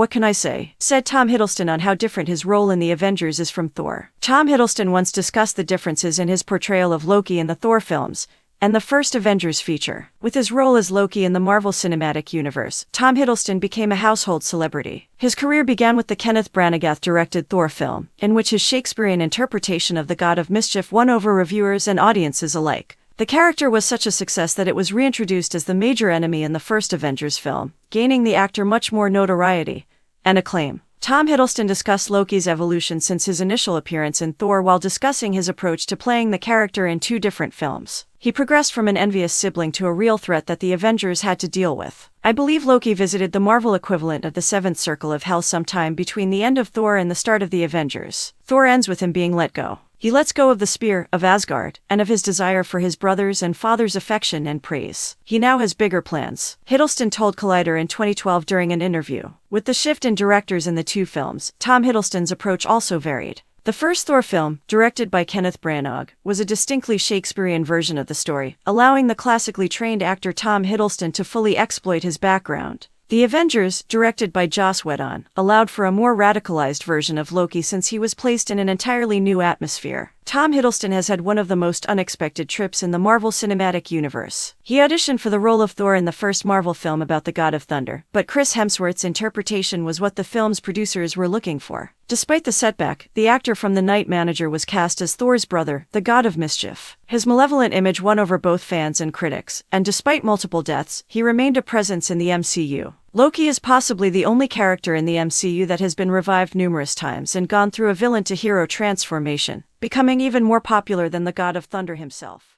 what can I say?" said Tom Hiddleston on how different his role in the Avengers is from Thor. Tom Hiddleston once discussed the differences in his portrayal of Loki in the Thor films and the first Avengers feature. With his role as Loki in the Marvel Cinematic Universe, Tom Hiddleston became a household celebrity. His career began with the Kenneth Branagh-directed Thor film, in which his Shakespearean interpretation of the God of Mischief won over reviewers and audiences alike. The character was such a success that it was reintroduced as the major enemy in the first Avengers film, gaining the actor much more notoriety and acclaim. Tom Hiddleston discussed Loki's evolution since his initial appearance in Thor while discussing his approach to playing the character in two different films. He progressed from an envious sibling to a real threat that the Avengers had to deal with. "I believe Loki visited the Marvel equivalent of the Seventh Circle of Hell sometime between the end of Thor and the start of the Avengers. Thor ends with him being let go. He lets go of the spear of Asgard and of his desire for his brothers and father's affection and praise. He now has bigger plans," Hiddleston told Collider in 2012 during an interview. With the shift in directors in the two films, Tom Hiddleston's approach also varied. The first Thor film, directed by Kenneth Branagh, was a distinctly Shakespearean version of the story, allowing the classically trained actor Tom Hiddleston to fully exploit his background. The Avengers, directed by Joss Whedon, allowed for a more radicalized version of Loki since he was placed in an entirely new atmosphere. Tom Hiddleston has had one of the most unexpected trips in the Marvel Cinematic Universe. He auditioned for the role of Thor in the first Marvel film about the God of Thunder, but Chris Hemsworth's interpretation was what the film's producers were looking for. Despite the setback, the actor from The Night Manager was cast as Thor's brother, the God of Mischief. His malevolent image won over both fans and critics, and despite multiple deaths, he remained a presence in the MCU. Loki is possibly the only character in the MCU that has been revived numerous times and gone through a villain-to-hero transformation, becoming even more popular than the God of Thunder himself.